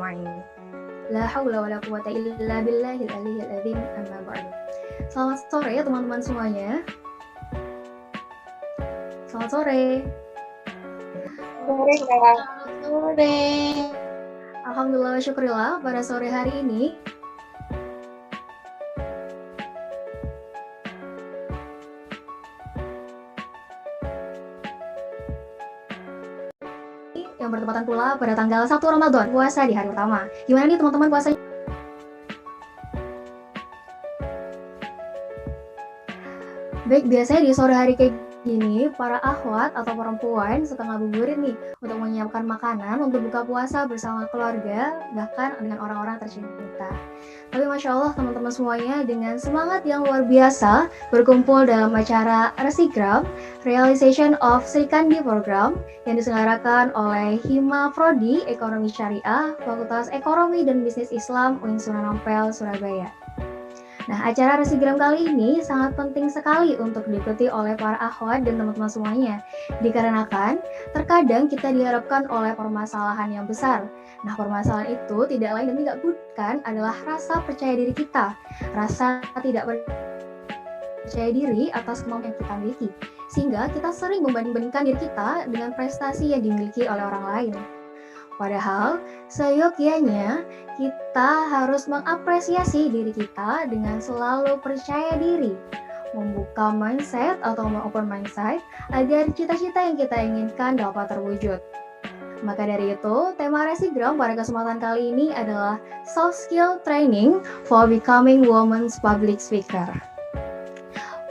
ajma'in. La haula wala quwata illa billahil aliyyil azim, amma ba'du. Selamat sore teman-teman semuanya. Selamat sore. Sore, Kak. Sore. Alhamdulillah wa syukurillah pada sore hari ini yang bertepatan pula pada tanggal 1 Ramadan, puasa di hari pertama. Gimana nih teman-teman puasanya? Baik, biasanya di sore hari kayak gini, para akhwat atau perempuan suka ngabuburit nih untuk menyiapkan makanan untuk buka puasa bersama keluarga, bahkan dengan orang-orang tercinta. Tapi Masya Allah teman-teman semuanya dengan semangat yang luar biasa berkumpul dalam acara Resigram, Realization of Sri Kandi Program yang diselenggarakan oleh Hima Prodi Ekonomi Syariah, Fakultas Ekonomi dan Bisnis Islam UIN Sunan Ampel, Surabaya. Nah, acara Resigram kali ini sangat penting sekali untuk diikuti oleh para akhwat dan teman-teman semuanya. Dikarenakan, terkadang kita dihadapkan oleh permasalahan yang besar. Nah, permasalahan itu tidak lain dan tidak bukan adalah rasa percaya diri kita. Rasa tidak percaya diri atas kemampuan yang kita miliki. Sehingga kita sering membanding-bandingkan diri kita dengan prestasi yang dimiliki oleh orang lain. Padahal, seyogyanya kita harus mengapresiasi diri kita dengan selalu percaya diri, membuka mindset atau open mindset agar cita-cita yang kita inginkan dapat terwujud. Maka dari itu, tema Resigram pada kesempatan kali ini adalah Soft Skill Training for Becoming Women's Public Speaker.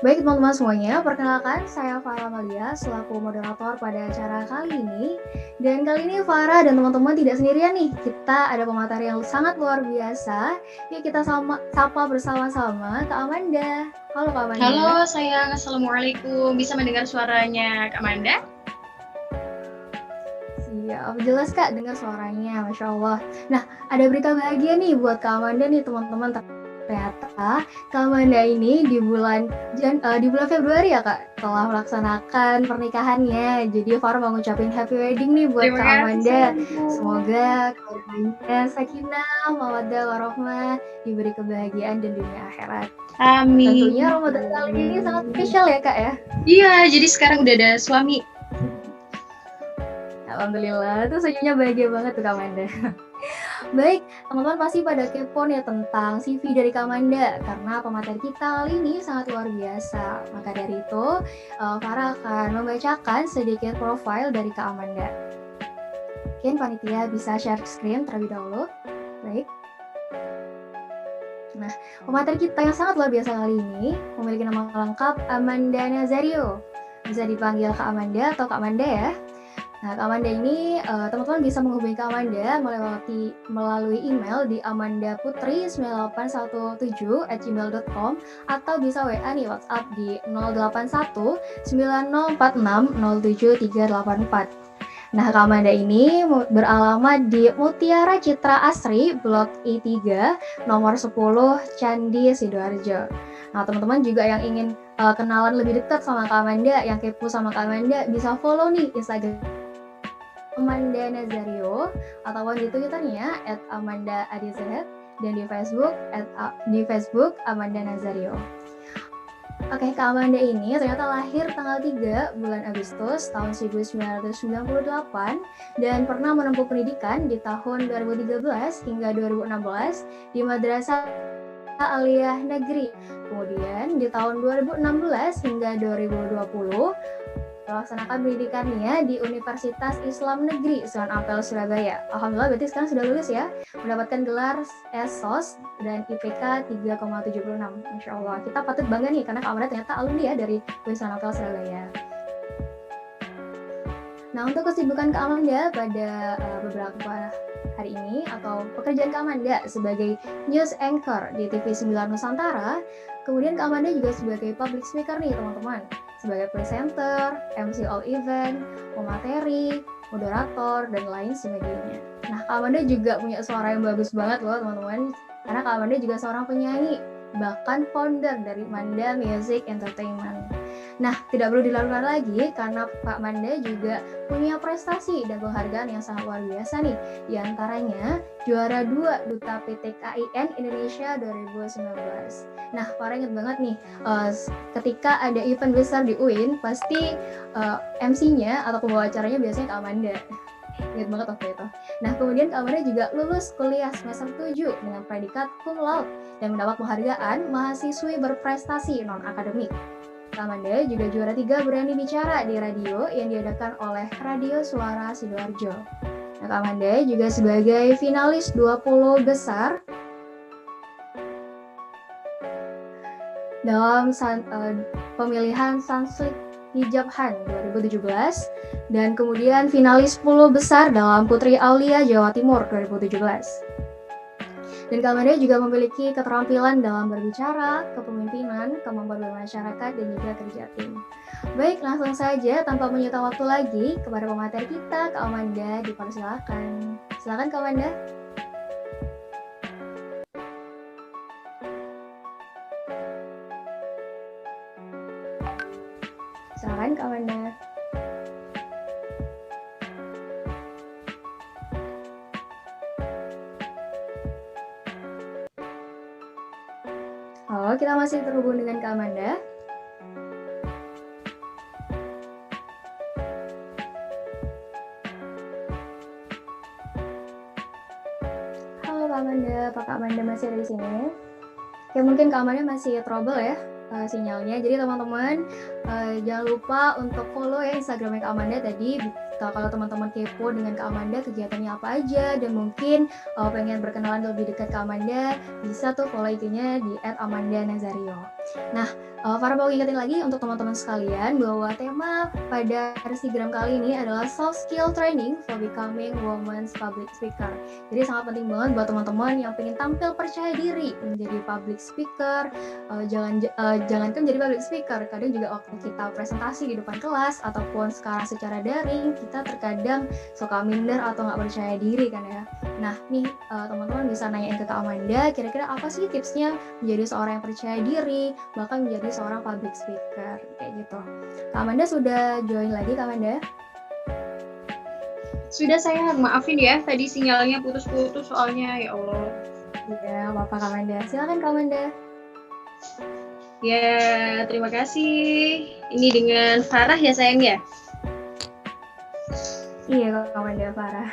Baik teman-teman semuanya, perkenalkan saya Farah Amalia selaku moderator pada acara kali ini. Dan kali ini Farah dan teman-teman tidak sendirian nih, kita ada pemateri yang sangat luar biasa. Yuk kita sapa bersama-sama Kak Amanda. Halo Kak Amanda. Halo sayang, Assalamualaikum. Bisa mendengar suaranya Kak Amanda? Siap, jelas Kak dengar suaranya, Masya Allah. Nah, ada berita bahagia nih buat Kak Amanda nih teman-teman. Ternyata Kak Amanda ini di bulan Februari ya Kak telah melaksanakan pernikahannya. Jadi Farah mau ngucapin happy wedding nih buat Kak Amanda. Semoga keluarganya sakinah, mawaddah, warahmah, diberi kebahagiaan dan dunia akhirat. Amin. Tentunya Ramadan kali ini sangat spesial ya Kak ya. Iya, jadi sekarang udah ada suami. Alhamdulillah, itu senyumnya bahagia banget tuh Kak Amanda. Baik, teman-teman pasti pada kepo nih tentang CV dari Kak Amanda karena pemateri kita kali ini sangat luar biasa. Maka dari itu, Farah akan membacakan sedikit profil dari Kak Amanda. Mungkin panitia bisa share screen terlebih dahulu. Baik. Nah, pemateri kita yang sangat luar biasa kali ini memiliki nama lengkap Amanda Nazario. Bisa dipanggil Kak Amanda atau Kak Amanda ya. Nah, Kak Amanda ini teman-teman bisa menghubungi Kak Amanda melalui email di amandaputri9817@gmail.com atau bisa WA nih WhatsApp di 081 9046 07384. Nah, Kak Amanda ini beralamat di Mutiara Citra Asri, Blok I3, nomor 10, Candi Sidoarjo. Nah, teman-teman juga yang ingin kenalan lebih dekat sama Kak Amanda, yang kepo sama Kak Amanda, bisa follow nih Instagram Amanda Nazario atau di Twitternya @AmandaADZ dan di Facebook Amanda Nazario. Oke, Kak Amanda ini ternyata lahir tanggal 3 bulan Agustus tahun 1998 dan pernah menempuh pendidikan di tahun 2013 hingga 2016 di Madrasah Aliyah Negeri. Kemudian di tahun 2016 hingga 2020 melaksanakan pendidikannya di Universitas Islam Negeri Sunan Ampel, Surabaya. Alhamdulillah berarti sekarang sudah lulus ya, mendapatkan gelar SOS dan IPK 3,76. Masya Allah, kita patut bangga nih karena Kak Amanda ternyata alumni ya dari Sunan Ampel, Surabaya. Nah, untuk kesibukan Kak Amanda pada beberapa hari ini atau pekerjaan Kak Amanda sebagai news anchor di TV 9 Nusantara, kemudian Kak Amanda juga sebagai public speaker nih teman-teman, sebagai presenter, MC all event, pemateri, moderator, dan lain sebagainya. Nah, Kak Amanda juga punya suara yang bagus banget loh teman-teman, karena Kak Amanda juga seorang penyanyi, bahkan founder dari Manda Music Entertainment. Nah, tidak perlu dilakukan lagi karena Pak Manda juga punya prestasi dan penghargaan yang sangat luar biasa nih. Di antaranya juara 2 Duta PT KIN Indonesia 2019. Nah, Farah ingat banget nih, ketika ada event besar di UIN, pasti MC-nya atau pembawa acaranya biasanya Kak Amanda. Ingat banget waktu itu. Nah, kemudian Kak Amanda juga lulus kuliah semester 7 dengan predikat cum laude dan mendapat penghargaan mahasiswi berprestasi non-akademik. Kak Amanda juga juara 3 berani bicara di radio yang diadakan oleh Radio Suara Sidoarjo. Nah, Kak Amanda juga sebagai finalis 20 besar dalam pemilihan Sanslik Hijab Han 2017 dan kemudian finalis 10 besar dalam Putri Aulia Jawa Timur 2017. Dan Kak Amanda juga memiliki keterampilan dalam berbicara, kepemimpinan, kemampuan bermasyarakat, dan juga kerja tim. Baik, langsung saja tanpa menyita waktu lagi kepada pemateri kita, Kak Amanda, dipersilakan. Silakan Kak Amanda. Silakan Kak Amanda. Halo, kita masih terhubung dengan Kak Amanda. Halo Kak Amanda, apa Kak Amanda masih ada di sini? Oke, mungkin Kak Amanda masih trouble ya sinyalnya. Jadi teman-teman jangan lupa untuk follow ya Instagramnya Kak Amanda tadi. Kalau teman-teman kepo dengan Kak Amanda kegiatannya apa aja dan mungkin pengen berkenalan lebih dekat Kak Amanda, bisa tuh follow IG-nya di @amanda_nazario. Nah, Farah mau ingetin lagi untuk teman-teman sekalian bahwa tema pada Resigram kali ini adalah soft skill training for becoming women's public speaker. Jadi sangat penting banget buat teman-teman yang pengen tampil percaya diri menjadi public speaker. Jangankan jadi public speaker, kadang juga waktu kita presentasi di depan kelas ataupun sekarang secara daring, kita terkadang suka minder atau nggak percaya diri kan ya. Nah nih teman-teman bisa nanyain ke Kak Amanda, kira-kira apa sih tipsnya menjadi seorang yang percaya diri, bahkan menjadi seorang public speaker kayak gitu. Kak Amanda sudah join lagi Kak Amanda? Sudah, saya maafin ya, tadi sinyalnya putus-putus soalnya, ya Allah. Iya, apa Kak Amanda? Silakan Kak Amanda. Ya, terima kasih. Ini dengan Farah ya sayang ya? Iya, Kak Amanda, Farah.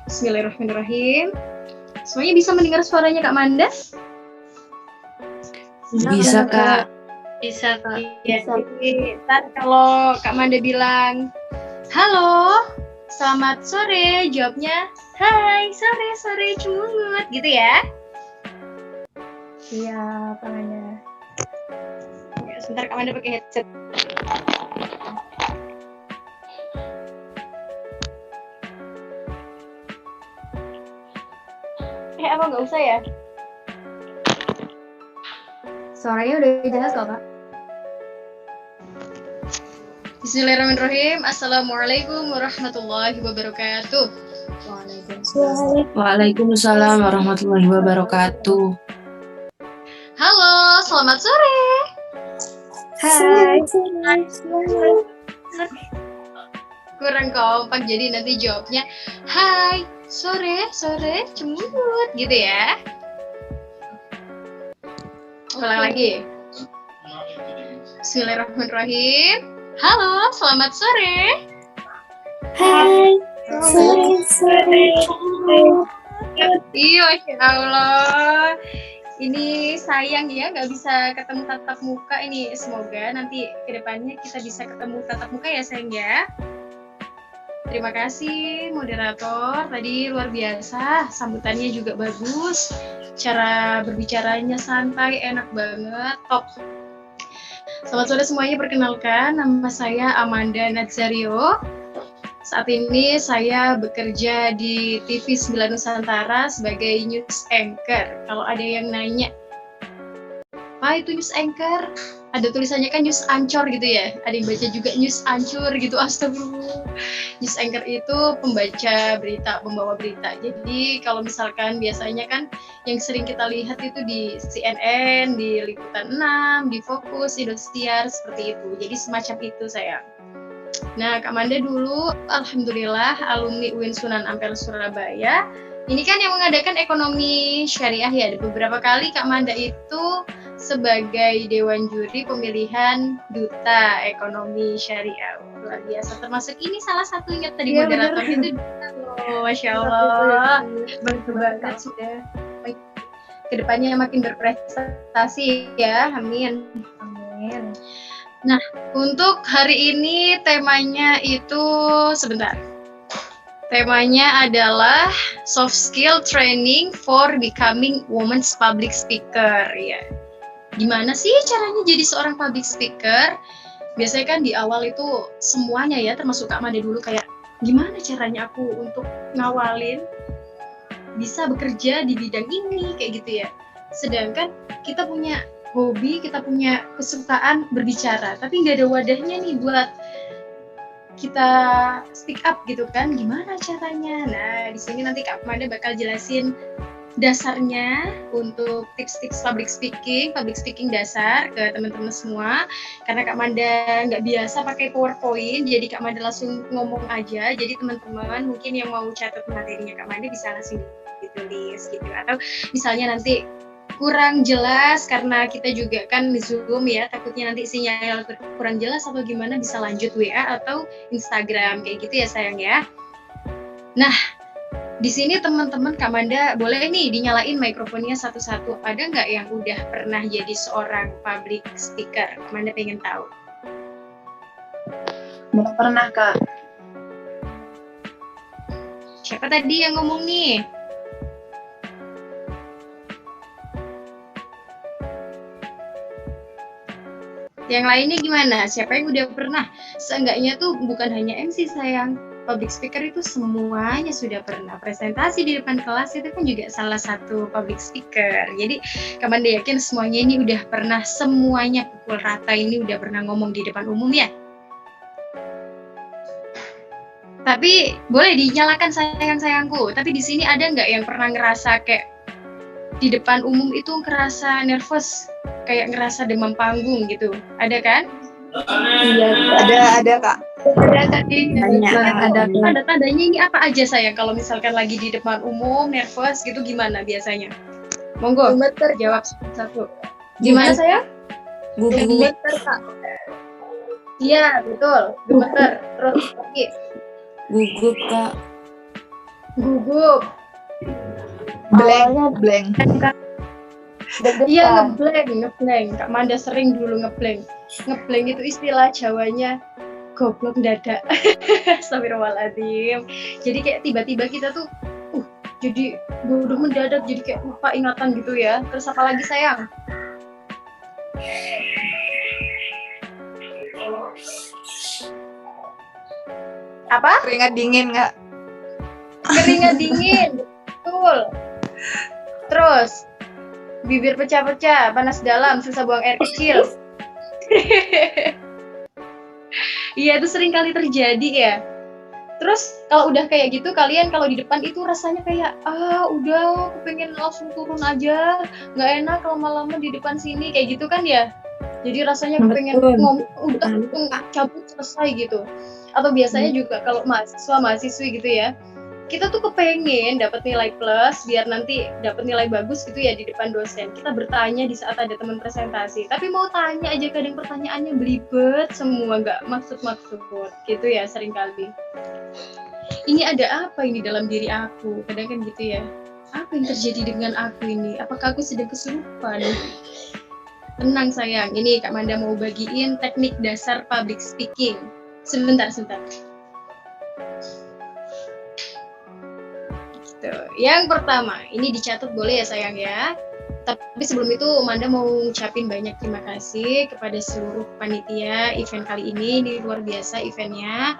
Bismillahirrahmanirrahim. Semuanya bisa mendengar suaranya Kak Manda? Bisa Kak. Bisa Kak. Ya, jadi ntar kalau Kak Manda bilang, halo, selamat sore, jawabnya, hai, sore cemungut, gitu ya? Iya, Kak Amanda. Ya, sebentar Kak Manda pakai headset. Apa nggak usah ya? Suaranya udah jelas kok Kak. Bismillahirrahmanirrahim. Assalamualaikum warahmatullahi wabarakatuh. Waalaikumsalam warahmatullahi wabarakatuh. Halo, selamat sore. Hai. Kurang kompak, jadi nanti jawabnya hai, sore, cemungut, gitu ya. Ulang lagi. Bismillahirrahmanirrahim. Halo, selamat sore. Hai, sore. Iya, Masya Allah. Ini sayang ya nggak bisa ketemu tatap muka ini. Semoga nanti kedepannya kita bisa ketemu tatap muka ya sayang ya. Terima kasih moderator, tadi luar biasa, sambutannya juga bagus, cara berbicaranya santai, enak banget, top. Selamat sore semuanya, perkenalkan nama saya Amanda Nazario. Saat ini saya bekerja di TV 9 Nusantara sebagai news anchor. Kalau ada yang nanya, apa itu news anchor? Ada tulisannya kan news ancor gitu ya. Ada yang baca juga news ancur gitu. Astagfirullah. News anchor itu pembaca berita, pembawa berita. Jadi kalau misalkan biasanya kan yang sering kita lihat itu di CNN, di Liputan 6, di Fokus, Indosiar, seperti itu. Jadi semacam itu sayang. Nah, Kak Manda dulu alhamdulillah alumni UIN Sunan Ampel Surabaya. Ini kan yang mengadakan ekonomi syariah ya. Ada beberapa kali Kak Manda itu sebagai dewan juri pemilihan duta ekonomi syariah. Luar biasa. Termasuk ini salah satunya tadi moderator itu. Oh, Masya Allah. Bagus banget sudah. Kedepannya makin berprestasi ya. Amin. Amin. Nah, untuk hari ini temanya itu sebentar. Temanya adalah soft skill training for becoming women's public speaker ya. Gimana sih caranya jadi seorang public speaker? Biasanya kan di awal itu semuanya ya, termasuk Kak Manda dulu kayak gimana caranya aku untuk ngawalin bisa bekerja di bidang ini kayak gitu ya. Sedangkan kita punya hobi, kita punya kesukaan berbicara, tapi nggak ada wadahnya nih buat kita speak up gitu kan, gimana caranya? Nah, di sini nanti Kak Manda bakal jelasin dasarnya untuk tips-tips public speaking dasar ke teman-teman semua. Karena Kak Manda nggak biasa pakai PowerPoint, jadi Kak Manda langsung ngomong aja. Jadi teman-teman mungkin yang mau catat materinya Kak Manda bisa langsung ditulis gitu. Atau misalnya nanti kurang jelas karena kita juga kan di Zoom ya, takutnya nanti sinyal kurang jelas atau gimana, bisa lanjut WA atau Instagram kayak gitu ya sayang ya. Nah, di sini teman-teman Kak Manda boleh nih dinyalain mikrofonnya satu-satu. Ada nggak yang udah pernah jadi seorang public speaker? Kak Manda pengen tahu. Belum pernah, Kak. Siapa tadi yang ngomong nih? Yang lainnya gimana? Siapa yang udah pernah? Seenggaknya tuh bukan hanya MC sayang. Public speaker itu semuanya sudah pernah. Presentasi di depan kelas itu kan juga salah satu public speaker. Jadi Kak Manda yakin semuanya ini udah pernah, semuanya pukul rata ini udah pernah ngomong di depan umum ya? Tapi boleh dinyalakan sayang-sayangku. Tapi di sini ada nggak yang pernah ngerasa kayak di depan umum itu ngerasa nervous? Kayak ngerasa demam panggung gitu, ada kan? Iya, ada Kak. Ada tanda-tandanya ini apa aja sayang kalau misalkan lagi di depan umum nervous gitu gimana biasanya? Monggo jawab satu. Gimana sayang? Gemeter, Kak. Iya betul, gemeter. Terus lagi Gugup, Kak. gugup. Blank. Iya ngeblank. Kak Manda sering dulu ngeblank. Ngeblank itu istilah Jawanya goblok dadak. Astagfirullahaladzim. Jadi kayak tiba-tiba kita tuh jadi bodoh mendadak, jadi kayak lupa ingatan gitu ya. Terus apa lagi sayang? Apa? Keringat dingin, Kak. Keringat dingin. Betul. Terus bibir pecah-pecah, panas dalam, susah buang air kecil. Iya, itu sering kali terjadi ya. Terus kalau udah kayak gitu, kalian kalau di depan itu rasanya kayak, udah aku pengen langsung turun aja, nggak enak lama-lama di depan sini, kayak gitu kan ya. Jadi rasanya pengen ngomong, udah cabut selesai gitu. Atau biasanya juga kalau mahasiswi gitu ya, kita tuh kepengen dapat nilai plus biar nanti dapat nilai bagus gitu ya di depan dosen. Kita bertanya di saat ada teman presentasi, tapi mau tanya aja kadang pertanyaannya belibet semua, nggak maksud-maksud gitu ya seringkali. Ini ada apa ini dalam diri aku? Kadang kan gitu ya. Apa yang terjadi dengan aku ini? Apakah aku sedang kesurupan? Tenang sayang, ini Kak Manda mau bagiin teknik dasar public speaking. Sebentar. Yang pertama, ini dicatat boleh ya sayang ya. Tapi sebelum itu Manda mau ngucapin banyak terima kasih kepada seluruh panitia event kali ini luar biasa eventnya.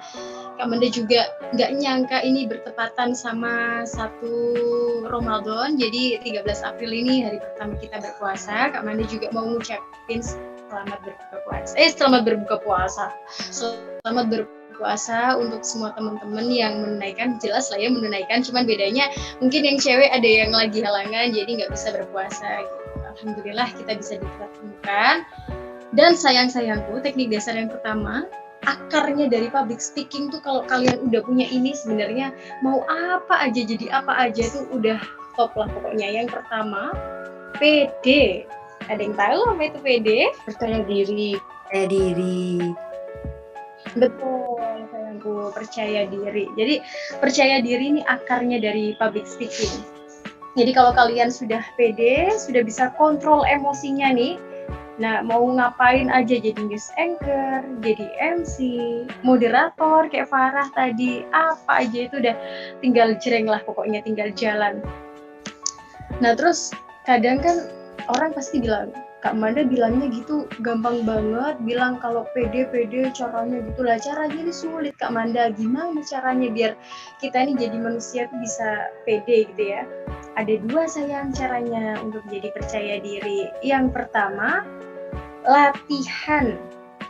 Kak Manda juga nggak nyangka ini bertepatan sama 1 Ramadan. Jadi 13 April ini hari pertama kita berpuasa. Kak Manda juga mau ngucapin selamat berbuka puasa. Selamat berbuka puasa. Selamat berpuasa untuk semua teman-teman yang menunaikan. Jelas lah ya menunaikan. Cuman bedanya mungkin yang cewek ada yang lagi halangan jadi nggak bisa berpuasa. Gitu. Alhamdulillah kita bisa dipertemukan. Dan sayang-sayangku teknik dasar yang pertama, akarnya dari public speaking tuh kalau kalian udah punya ini sebenarnya mau apa aja jadi apa aja tuh udah top lah pokoknya. Yang pertama PD. Ada yang tahu apa itu PD? Percaya diri. Percaya diri. Betul, sayangku, percaya diri. Jadi percaya diri ini akarnya dari public speaking. Jadi kalau kalian sudah PD, sudah bisa kontrol emosinya nih. Nah, mau ngapain aja jadi news anchor, jadi MC, moderator kayak Farah tadi, apa aja itu udah tinggal jreng lah pokoknya, tinggal jalan. Nah, terus kadang kan orang pasti bilang, Kak Manda bilangnya gitu gampang banget, bilang kalau PD caranya gitu lah. Caranya ini sulit Kak Manda, gimana caranya biar kita ini jadi manusia tuh bisa PD gitu ya. Ada 2 sayang caranya untuk jadi percaya diri. Yang pertama, latihan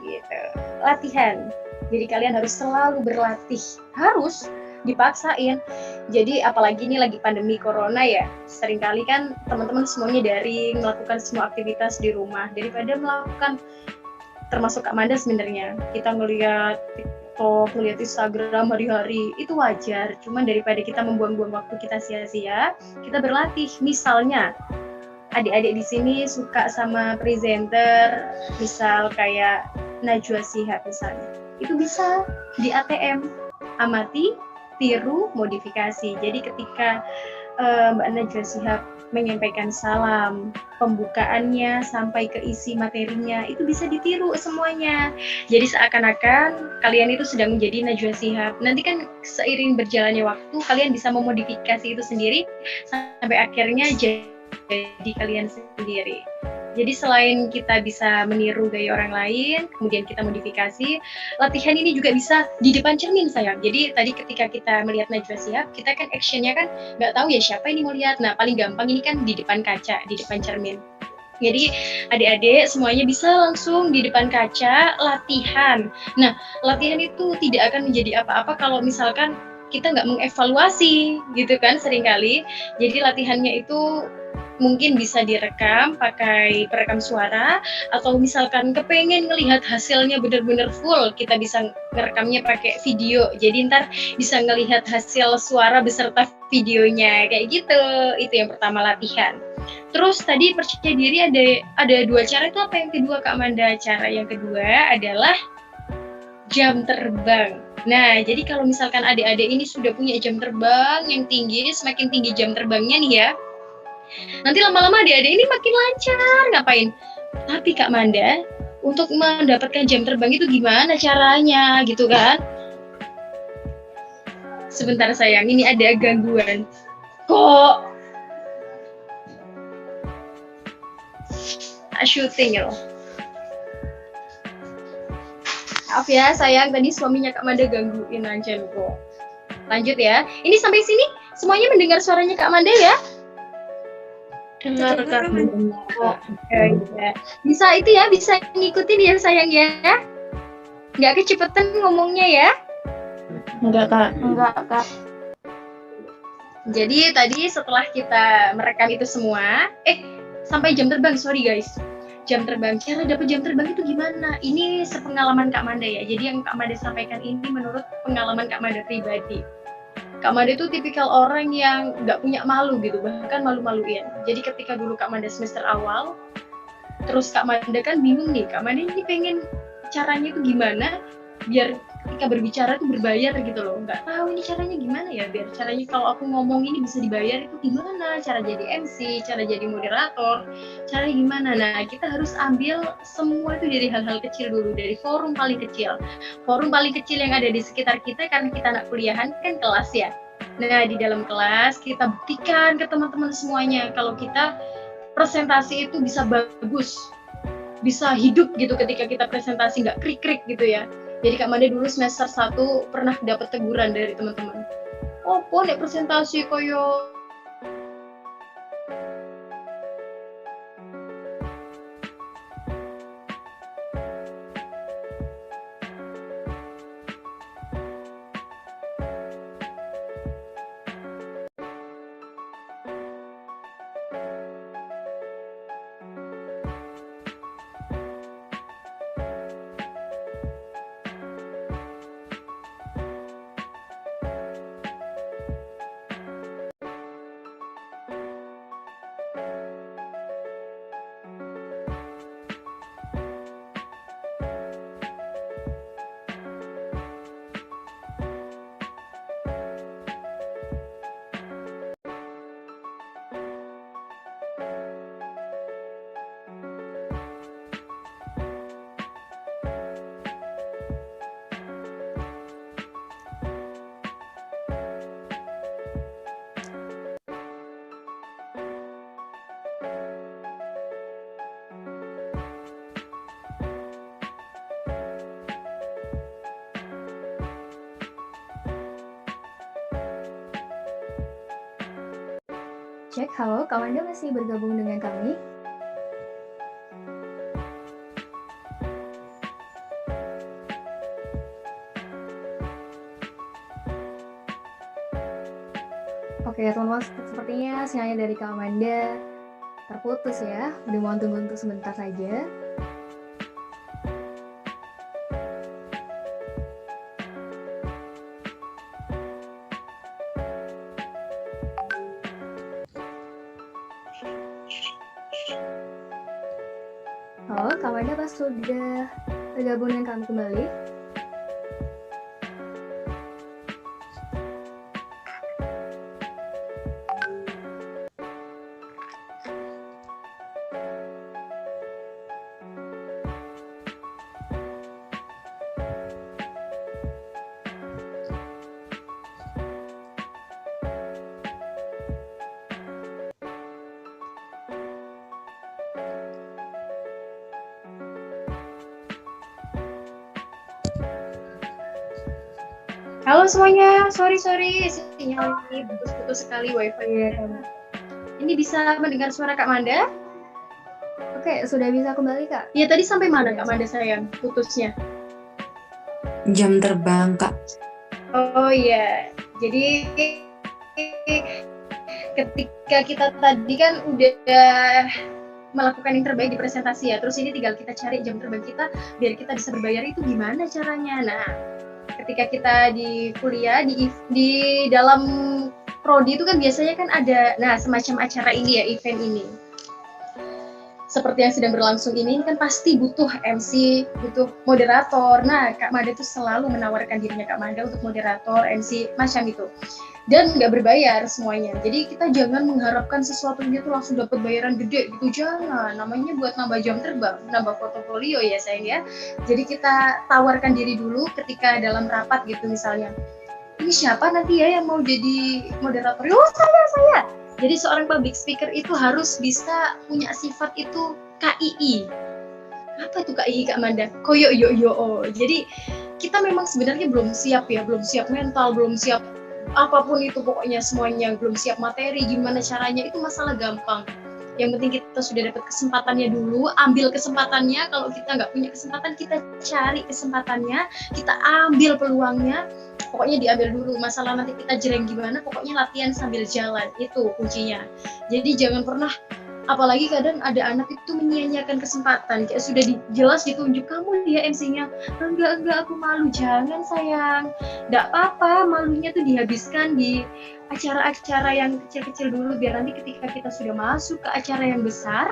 gitu. Latihan. Jadi kalian harus selalu berlatih. Harus dipaksain. Jadi apalagi ini lagi pandemi corona ya. Seringkali kan teman-teman semuanya daring, melakukan semua aktivitas di rumah daripada melakukan, termasuk Kak Manda sebenarnya. Kita ngelihat TikTok, ngelihat Instagram hari-hari itu wajar. Cuman daripada kita membuang-buang waktu kita sia-sia, kita berlatih. Misalnya adik-adik di sini suka sama presenter, misal kayak Najwa Shihab misalnya. Itu bisa di ATM, amati, tiru, modifikasi. Jadi ketika Mbak Najwa Shihab menyampaikan salam, pembukaannya sampai ke isi materinya, itu bisa ditiru semuanya. Jadi seakan-akan kalian itu sedang menjadi Najwa Shihab. Nanti kan seiring berjalannya waktu, kalian bisa memodifikasi itu sendiri sampai akhirnya jadi kalian sendiri. Jadi selain kita bisa meniru gaya orang lain, kemudian kita modifikasi, latihan ini juga bisa di depan cermin sayang. Jadi tadi ketika kita melihat Najwa Shihab, kita kan actionnya kan nggak tahu ya siapa ini mau lihat. Nah paling gampang ini kan di depan kaca, di depan cermin. Jadi adik-adik semuanya bisa langsung di depan kaca latihan. Nah latihan itu tidak akan menjadi apa-apa kalau misalkan kita nggak mengevaluasi gitu kan seringkali. Jadi latihannya itu mungkin bisa direkam pakai perekam suara, atau misalkan kepengen ngelihat hasilnya benar-benar full, kita bisa ngerekamnya pakai video. Jadi ntar bisa ngelihat hasil suara beserta videonya kayak gitu. Itu yang pertama, latihan. Terus tadi percaya diri ada 2 cara. Itu apa yang kedua Kak Manda? Cara yang kedua adalah jam terbang. Nah, jadi kalau misalkan adik-adik ini sudah punya jam terbang yang tinggi, semakin tinggi jam terbangnya nih ya, nanti lama-lama adik-adik ini makin lancar. Ngapain? Tapi Kak Manda, untuk mendapatkan jam terbang itu gimana caranya gitu kan? Sebentar sayang, ini ada gangguan. Kok syuting loh. Maaf ya sayang, tadi suaminya Kak Manda gangguin aja kok. Lanjut ya. Ini sampai sini semuanya mendengar suaranya Kak Manda ya? Dengar Kak. Ya. Bisa itu ya, bisa ngikutin ya sayang ya. Nggak kecepetan ngomongnya ya. Enggak Kak. Jadi tadi setelah kita merekam itu semua, sampai jam terbang, sorry guys. Jam terbang, cara dapat jam terbang itu gimana? Ini sepengalaman Kak Manda ya. Jadi yang Kak Manda sampaikan ini menurut pengalaman Kak Manda pribadi. Kak Manda itu tipikal orang yang nggak punya malu gitu, bahkan malu-maluin. Jadi ketika dulu Kak Manda semester awal, terus Kak Manda kan bingung nih, Kak Manda ini pengen caranya itu gimana biar ketika berbicara itu berbayar gitu loh. Nggak tahu ini caranya gimana ya, biar caranya kalau aku ngomong ini bisa dibayar itu gimana, cara jadi MC, cara jadi moderator, caranya gimana. Nah kita harus ambil semua itu dari hal-hal kecil dulu, dari forum paling kecil. Forum paling kecil yang ada di sekitar kita, karena kita anak kuliahan kan kelas ya. Nah di dalam kelas kita buktikan ke teman-teman semuanya kalau kita presentasi itu bisa bagus, bisa hidup gitu ketika kita presentasi, nggak krik-krik gitu ya. Jadi Kak Manda dulu semester 1 pernah dapat teguran dari teman-teman. Opo nek presentasi koyo Cek, halo, Kak Manda masih bergabung dengan kami? Oke, teman-teman, sepertinya sinyalnya dari Kak Manda terputus ya. Udah mohon tunggu untuk sebentar saja. Halo, Kak Manda pas sudah bergabung dengan kami kembali? Halo semuanya, sorry sinyal ini putus-putus sekali wifi ya. Ini bisa mendengar suara Kak Manda? Oke, sudah bisa kembali Kak? Ya tadi sampai mana Kak Manda sayang putusnya? Jam terbang Kak. Oh iya, jadi ketika kita tadi kan udah melakukan yang terbaik di presentasi ya, terus ini tinggal kita cari jam terbang kita biar kita bisa berbayar itu gimana caranya. Nah, ketika kita di kuliah di dalam prodi itu kan biasanya kan ada semacam acara ini ya, event ini seperti yang sedang berlangsung ini kan pasti butuh MC, butuh moderator. Nah, Kak Manda tuh selalu menawarkan dirinya Kak Manda untuk moderator, MC, macam itu. Dan nggak berbayar semuanya. Jadi kita jangan mengharapkan sesuatu itu langsung dapat bayaran gede gitu, jangan. Namanya buat nambah jam terbang, nambah portofolio ya sayang ya. Jadi kita tawarkan diri dulu ketika dalam rapat gitu misalnya. Ini siapa nanti ya yang mau jadi moderator? Oh saya. Jadi seorang public speaker itu harus bisa punya sifat itu KII. Apa itu KII Kak Manda? Koyo yo yo. Jadi kita memang sebenarnya belum siap ya, belum siap mental, belum siap apapun itu pokoknya semuanya, belum siap materi, gimana caranya itu masalah gampang. Yang penting kita sudah dapat kesempatannya dulu, ambil kesempatannya. Kalau kita nggak punya kesempatan, kita cari kesempatannya, kita ambil peluangnya. Pokoknya diambil dulu, masalah nanti kita jereng gimana, pokoknya latihan sambil jalan, itu kuncinya. Jadi jangan pernah, apalagi kadang ada anak itu menyia-nyiakan kesempatan, kayak sudah jelas ditunjuk, kamu dia MC-nya, enggak aku malu, jangan sayang, enggak apa-apa, malunya tuh dihabiskan di acara-acara yang kecil-kecil dulu, biar nanti ketika kita sudah masuk ke acara yang besar,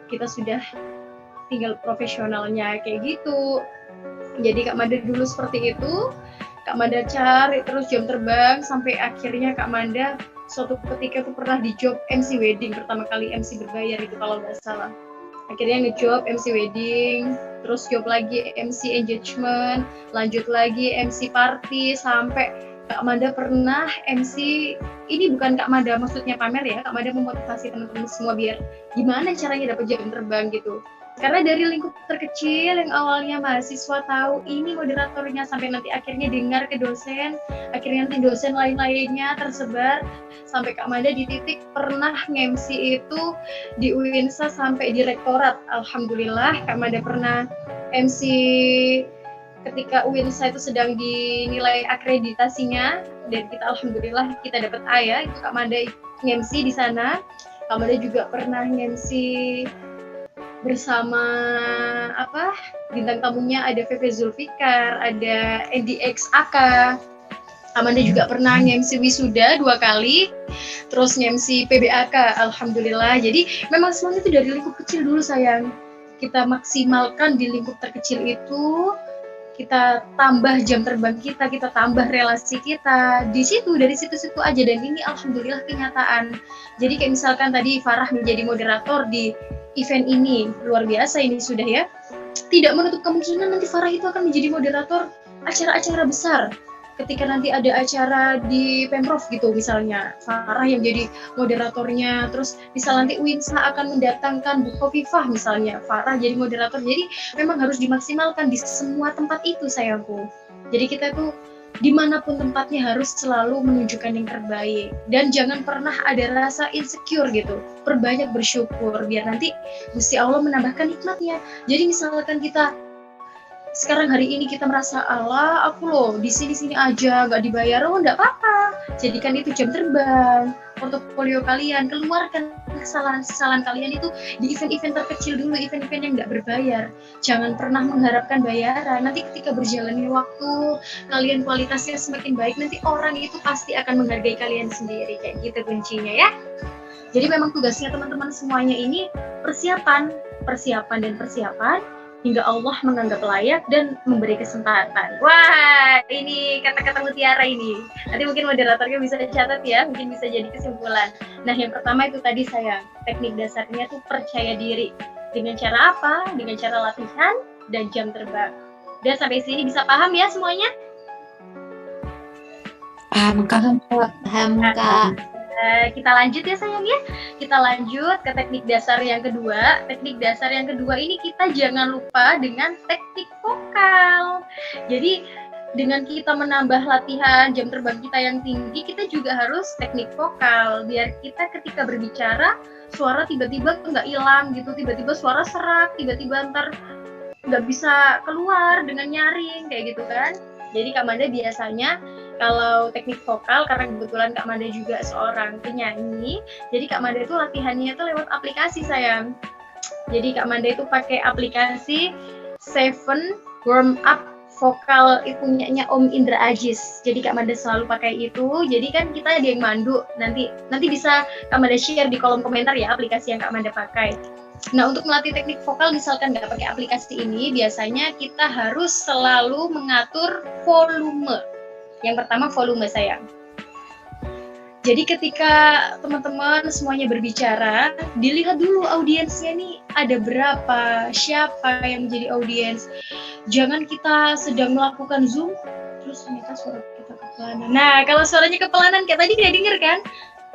kita sudah tinggal profesionalnya, kayak gitu. Jadi Kak Manda dulu seperti itu, Kak Manda cari terus jam terbang sampai akhirnya Kak Manda suatu ketika tuh pernah di job MC wedding, pertama kali MC berbayar itu kalau nggak salah. Akhirnya ngejob MC wedding, terus job lagi MC engagement, lanjut lagi MC party, sampai Kak Manda pernah MC, ini bukan Kak Manda maksudnya pamer ya, Kak Manda memotivasi teman-teman semua biar gimana caranya dapat jam terbang gitu. Karena dari lingkup terkecil yang awalnya mahasiswa tahu ini moderatornya, sampai nanti akhirnya dengar ke dosen, akhirnya nanti dosen lain-lainnya tersebar, sampai Kak Manda di titik pernah nge-MC itu di UINSA sampai direktorat. Alhamdulillah Kak Manda pernah MC ketika UINSA itu sedang dinilai akreditasinya, dan kita alhamdulillah kita dapat A ya, itu Kak Manda nge-MC di sana. Kak Manda juga pernah nge-MC bersama bintang tamunya ada VV Zulfikar, ada NDX AK. Amanda juga pernah nge-MC wisuda 2 kali, terus nge-MC PBAK, alhamdulillah. Jadi memang semuanya itu dari lingkup kecil dulu sayang. Kita maksimalkan di lingkup terkecil itu, kita tambah jam terbang kita tambah relasi kita di situ, dari situ-situ aja, dan ini alhamdulillah kenyataan. Jadi kayak misalkan tadi Farah menjadi moderator di event ini, luar biasa ini sudah ya. Tidak menutup kemungkinan nanti Farah itu akan menjadi moderator acara-acara besar. Ketika nanti ada acara di Pemprov gitu misalnya, Farah yang jadi moderatornya, terus misal nanti UINSA akan mendatangkan Bukhofifah misalnya, Farah jadi moderator. Jadi memang harus dimaksimalkan di semua tempat itu sayangku. Jadi kita tuh dimanapun tempatnya harus selalu menunjukkan yang terbaik, dan jangan pernah ada rasa insecure gitu. Perbanyak bersyukur biar nanti Gusti Allah menambahkan nikmatnya. Jadi misalkan kita sekarang hari ini kita merasa Allah aku loh di sini aja nggak dibayar, oh nggak apa-apa, jadikan itu jam terbang portofolio kalian. Keluarkan kesalahan kalian itu di event-event terkecil dulu, event-event yang nggak berbayar. Jangan pernah mengharapkan bayaran. Nanti ketika berjalannya waktu, kalian kualitasnya semakin baik, nanti orang itu pasti akan menghargai kalian sendiri. Kayak gitu kuncinya ya. Jadi memang tugasnya teman-teman semuanya ini persiapan hingga Allah menganggap layak dan memberi kesempatan. Wah, ini kata-kata mutiara ini. Nanti mungkin moderatornya bisa catat ya, mungkin bisa jadi kesimpulan. Nah, yang pertama itu tadi sayang, teknik dasarnya tuh percaya diri. Dengan cara apa? Dengan cara latihan dan jam terbang. Dan sampai sini bisa paham ya semuanya? Paham Kak. Kita lanjut ya sayang ya. Kita lanjut ke teknik dasar yang kedua. Teknik dasar yang kedua ini kita jangan lupa dengan teknik vokal. Jadi dengan kita menambah latihan jam terbang kita yang tinggi, kita juga harus teknik vokal. Biar kita ketika berbicara, suara tiba-tiba nggak hilang gitu. Tiba-tiba suara serak, tiba-tiba ntar nggak bisa keluar dengan nyaring kayak gitu kan. Jadi Kak Manda biasanya kalau teknik vokal, karena kebetulan Kak Manda juga seorang penyanyi, jadi Kak Manda itu latihannya itu lewat aplikasi sayang. Jadi Kak Manda itu pakai aplikasi Seven Warm Up Vokal, itu punyanya Om Indra Ajis. Jadi Kak Manda selalu pakai itu. Jadi kan kita ada yang mandu. Nanti bisa Kak Manda share di kolom komentar ya aplikasi yang Kak Manda pakai. Nah, untuk melatih teknik vokal misalkan nggak pakai aplikasi ini, biasanya kita harus selalu mengatur volume. Yang pertama volume sayang. Jadi ketika teman-teman semuanya berbicara, dilihat dulu audiensnya nih ada berapa, siapa yang menjadi audiens. Jangan kita sedang melakukan Zoom, terus ternyata suara kita kepelanan. Nah, kalau suaranya kepelanan kayak tadi kayak denger kan?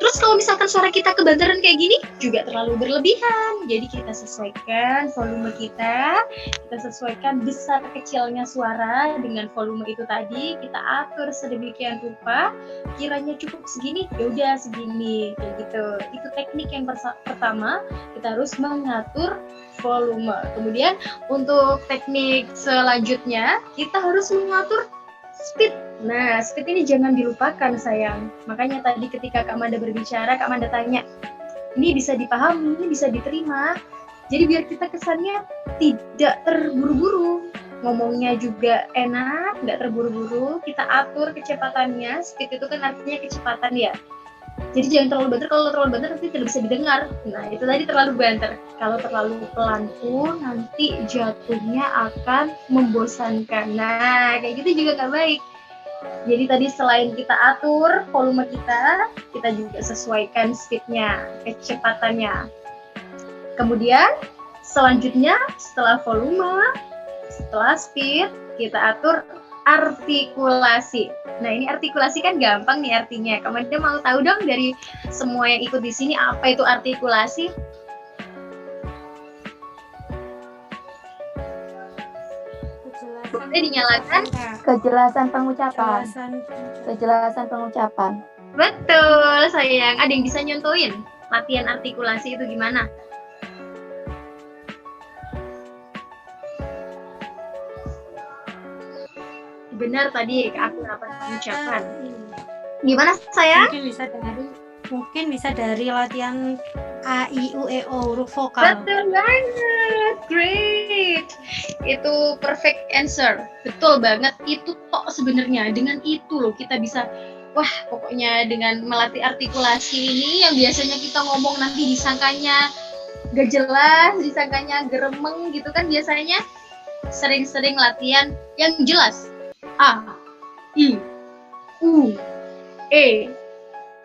Terus kalau misalkan suara kita kebanteran kayak gini, juga terlalu berlebihan. Jadi kita sesuaikan volume kita sesuaikan besar kecilnya suara dengan volume itu tadi, kita atur sedemikian rupa, kiranya cukup segini, ya udah segini, kayak gitu. Itu teknik yang pertama, kita harus mengatur volume. Kemudian untuk teknik selanjutnya, kita harus mengatur speed. Nah, speed ini jangan dilupakan sayang. Makanya tadi ketika Kak Manda berbicara, Kak Manda tanya, ini bisa dipahami, ini bisa diterima. Jadi biar kita kesannya tidak terburu-buru, ngomongnya juga enak, nggak terburu-buru. Kita atur kecepatannya. Speed itu kan artinya kecepatan ya. Jadi jangan terlalu banter. Kalau terlalu banter nanti tidak bisa didengar. Nah, itu tadi terlalu banter. Kalau terlalu pelan pun nanti jatuhnya akan membosankan. Nah, kayak gitu juga nggak baik. Jadi tadi selain kita atur volume kita juga sesuaikan speednya, kecepatannya. Kemudian selanjutnya setelah volume, setelah speed, kita atur artikulasi. Nah, ini artikulasi kan gampang nih artinya. Kamu mau tahu dong dari semua yang ikut di sini apa itu artikulasi? Dinyalakan. Kejelasan pengucapan. Kejelasan pengucapan. Betul, sayang. Ada yang bisa nyontoin latihan artikulasi itu gimana? Benar tadi aku dapat pengucapan. Gimana sayang? Mungkin bisa dari latihan A, I, U, E, O, huruf vokal. Betul banget, great. Itu perfect answer. Betul banget, itu tok sebenarnya. Dengan itu loh kita bisa, wah pokoknya dengan melatih artikulasi ini yang biasanya kita ngomong nanti disangkanya gak jelas, disangkanya geremeng gitu kan biasanya. Sering-sering latihan yang jelas. A, I, U, E,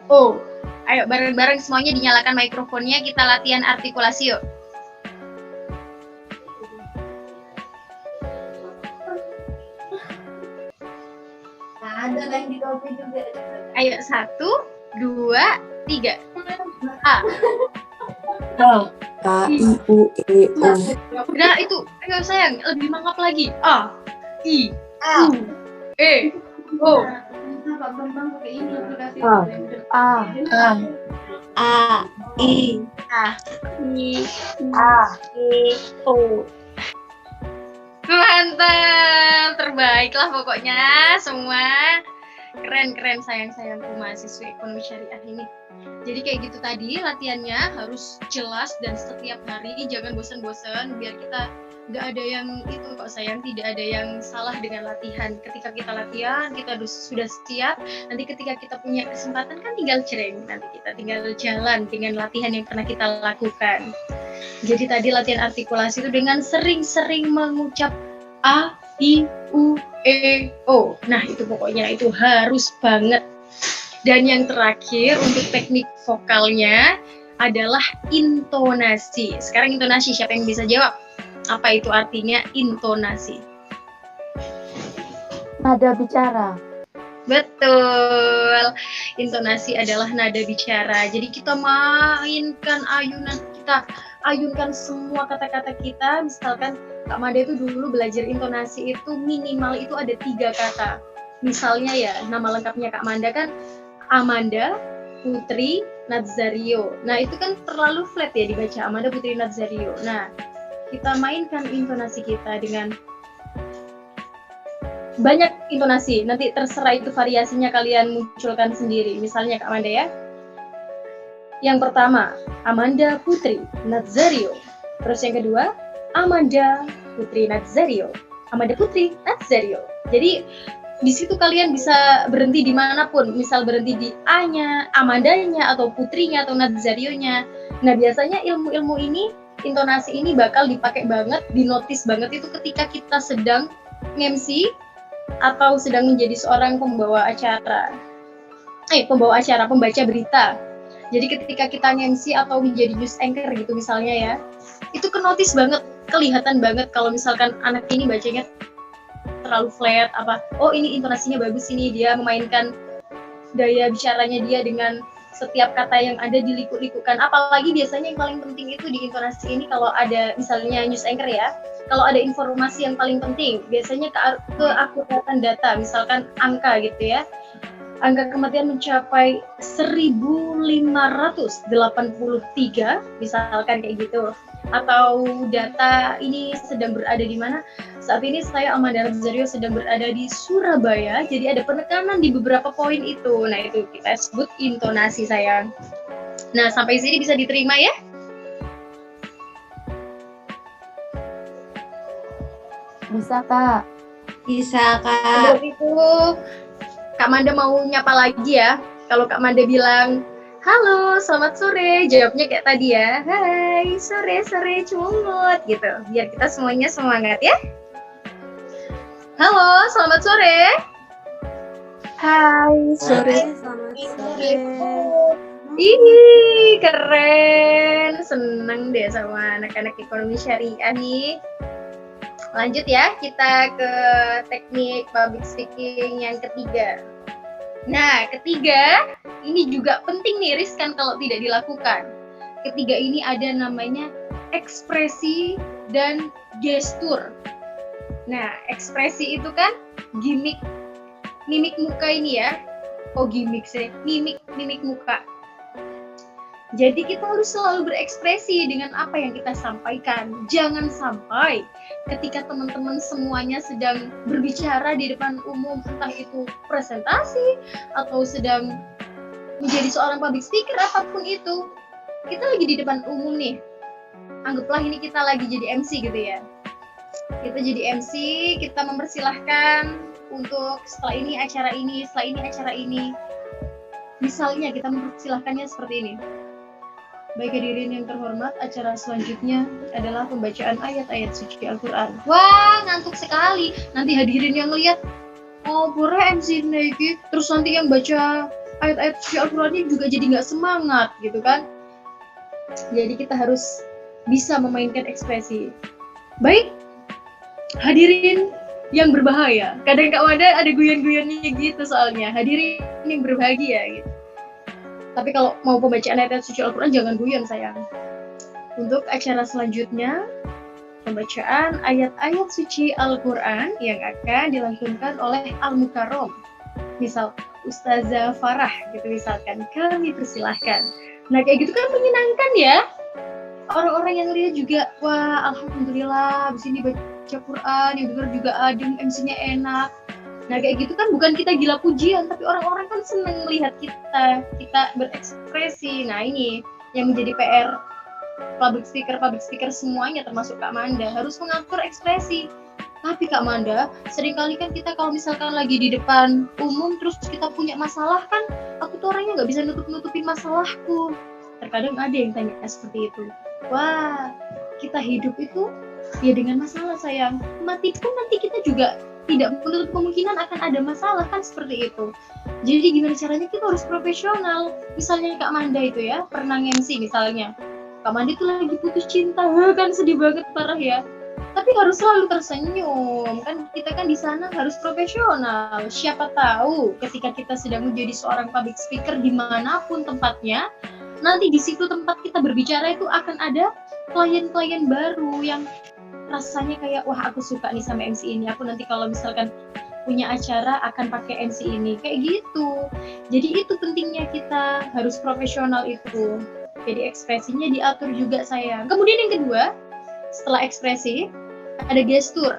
O. Ayo bareng-bareng semuanya dinyalakan mikrofonnya, kita latihan artikulasi yuk. Ada yang di kopi juga. Ayo 1, 2, 3. A. A, I, U, E, O. Nah itu, ayo sayang, lebih mangap lagi. A, I, A. U, E, O. A, A, I, A, I, A, E, O. Mantap, terbaiklah pokoknya semua. Keren sayang-sayangku mahasiswa ekonomi syariah ini. Jadi kayak gitu tadi latihannya harus jelas dan setiap hari, jangan bosan-bosan biar kita nggak ada yang itu kok sayang, tidak ada yang salah dengan latihan. Ketika kita latihan kita sudah siap, nanti ketika kita punya kesempatan kan tinggal cereng, nanti kita tinggal jalan dengan latihan yang pernah kita lakukan. Jadi tadi latihan artikulasi itu dengan sering-sering mengucap A, I, U, E, O. Nah itu pokoknya itu harus banget. Dan yang terakhir untuk teknik vokalnya adalah intonasi. Sekarang intonasi, siapa yang bisa jawab? Apa itu artinya intonasi? nada bicara. Betul. Intonasi adalah nada bicara. Jadi kita mainkan ayunan, kita ayunkan semua kata-kata kita. Misalkan Kak Manda itu dulu belajar intonasi itu minimal itu ada 3 kata. Misalnya ya, nama lengkapnya Kak Manda kan Amanda Putri Nazario. Nah itu kan terlalu flat ya dibaca, Amanda Putri Nazario. Nah kita mainkan intonasi kita dengan banyak intonasi. Nanti terserah itu variasinya kalian munculkan sendiri. Misalnya Kak Amanda ya. Yang pertama Amanda Putri Nazario. Terus yang kedua Amanda Putri Nazario. Amanda Putri Nazario. Jadi di situ kalian bisa berhenti dimanapun, misal berhenti di A-nya, Amandanya, atau Putrinya, atau Nazarionya. Nah biasanya ilmu-ilmu ini, intonasi ini bakal dipakai banget, dinotis banget itu ketika kita sedang MC atau sedang menjadi seorang pembawa acara. Pembaca berita. Jadi ketika kita MC atau menjadi news anchor gitu misalnya ya, itu kenotis banget, kelihatan banget kalau misalkan anak ini bacanya terlalu flat, oh ini intonasinya bagus, ini dia memainkan daya bicaranya dia dengan setiap kata yang ada diliku-likukan. Apalagi biasanya yang paling penting itu di intonasi ini kalau ada misalnya news anchor ya, kalau ada informasi yang paling penting biasanya keakuratan data, misalkan angka gitu ya, angka kematian mencapai 1583 misalkan kayak gitu, atau data ini sedang berada di mana. Saat ini saya Amanda Nazario sedang berada di Surabaya, jadi ada penekanan di beberapa poin itu. Nah itu kita sebut intonasi sayang. Nah sampai sini bisa diterima ya? Bisa Kak. Bisa Kak. Sebelum itu Kak Manda mau nyapa lagi ya. Kalau Kak Manda bilang halo, selamat sore, jawabnya kayak tadi ya. Hai, sore cungut gitu. Biar kita semuanya semangat ya. Halo, selamat sore. Hai, sore. Selamat sore. Ih, keren. Seneng deh sama anak-anak ekonomi syariah nih. Lanjut ya, kita ke teknik public speaking yang ketiga. Nah, ketiga, ini juga penting nih, riskan kalau tidak dilakukan. Ketiga ini ada namanya ekspresi dan gestur. Nah, ekspresi itu kan gimmick, mimik muka ini ya. Oh gimmick sih, mimik muka. Jadi kita harus selalu berekspresi dengan apa yang kita sampaikan. Jangan sampai ketika teman-teman semuanya sedang berbicara di depan umum, entah itu presentasi atau sedang menjadi seorang public speaker, apapun itu, kita lagi di depan umum nih. Anggaplah ini kita lagi jadi MC gitu ya. Kita jadi MC, kita mempersilahkan untuk setelah ini acara ini, setelah ini acara ini. Misalnya kita mempersilahkannya seperti ini. Baik hadirin yang terhormat, acara selanjutnya adalah pembacaan ayat-ayat suci Al-Quran. Wah, ngantuk sekali. Nanti hadirin yang lihat, oh boleh MC Negi, terus nanti yang baca ayat-ayat suci Al-Qurannya juga jadi nggak semangat gitu kan. Jadi kita harus bisa memainkan ekspresi. Baik, hadirin yang berbahaya. Kadang Kak Wanda ada guyon-guyonnya gitu soalnya. Hadirin yang berbahagia gitu. Tapi kalau mau pembacaan ayat suci Al-Quran jangan guyon sayang. Untuk acara selanjutnya, pembacaan ayat-ayat suci Al-Quran yang akan dilangsungkan oleh Al-Mukarrom. Misal Ustazah Farah gitu misalkan, kami persilahkan. Nah kayak gitu kan menyenangkan ya. Orang-orang yang lihat juga, wah alhamdulillah abis ini baca Quran, yang dengar juga adem, MC-nya enak. Nah kayak gitu kan bukan kita gila pujian, tapi orang-orang kan seneng melihat kita berekspresi. Nah ini yang menjadi PR public speaker semuanya termasuk Kak Manda, harus mengatur ekspresi. Tapi Kak Manda, seringkali kan kita kalau misalkan lagi di depan umum terus kita punya masalah kan, aku tuh orangnya nggak bisa nutupin masalahku. Terkadang ada yang tanya seperti itu. Wah, kita hidup itu ya dengan masalah sayang. Mati pun nanti kita juga tidak menutup kemungkinan akan ada masalah kan seperti itu. Jadi gimana caranya kita harus profesional. Misalnya Kak Manda itu ya, pernah MC misalnya. Kak Manda itu lagi putus cinta, kan sedih banget parah ya. Tapi harus selalu tersenyum, kan kita kan di sana harus profesional. Siapa tahu ketika kita sedang menjadi seorang public speaker dimanapun tempatnya, nanti di situ tempat kita berbicara itu akan ada klien-klien baru yang rasanya kayak wah aku suka nih sama MC ini, aku nanti kalau misalkan punya acara akan pakai MC ini, kayak gitu. Jadi itu pentingnya kita harus profesional itu. Jadi ekspresinya diatur juga sayang. Kemudian yang kedua, setelah ekspresi ada gestur.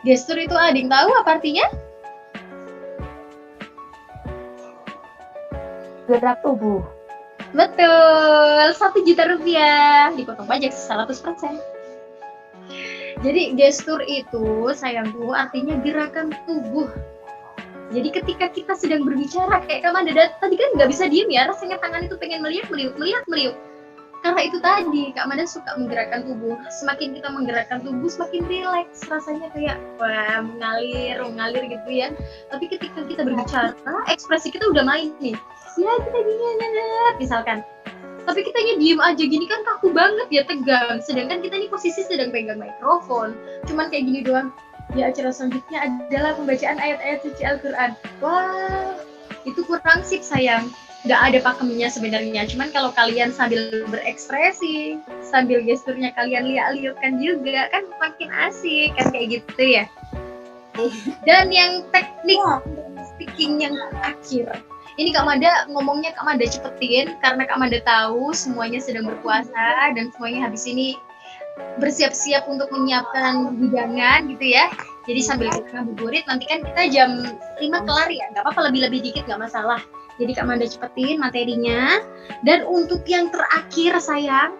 Gestur itu ada yang tahu apa artinya? Gerak tubuh. Betul, 1 juta rupiah dipotong pajak 100%. Jadi gestur itu sayangku artinya gerakan tubuh. Jadi ketika kita sedang berbicara kayak Kak Manda tadi kan nggak bisa diem ya, rasanya tangan itu pengen meliuk. Karena itu tadi Kak Manda suka menggerakkan tubuh. Semakin kita menggerakkan tubuh semakin rileks, rasanya kayak wah mengalir gitu ya. Tapi ketika kita berbicara, ekspresi kita udah main nih. Ya kita gini misalkan. Tapi kitanya diem aja gini kan kaku banget ya, tegang. Sedangkan kita ini posisi sedang pegang mikrofon. Cuman kayak gini doang. Ya acara selanjutnya adalah pembacaan ayat-ayat suci Al-Quran. Wah, itu kurang sip sayang. Nggak ada pakemnya sebenarnya. Cuman kalau kalian sambil berekspresi, sambil gesturnya kalian lihat-lihatkan juga, kan makin asik kan kayak gitu ya. Dan yang teknik speaking yang terakhir. Ini Kak Manda ngomongnya Kak Manda cepetin karena Kak Manda tahu semuanya sedang berpuasa dan semuanya habis ini bersiap-siap untuk menyiapkan hidangan gitu ya. Jadi sambil kita ngabuburit nanti kan kita jam 5 kelar ya, nggak apa-apa lebih dikit nggak masalah. Jadi Kak Manda cepetin materinya. Dan untuk yang terakhir sayang,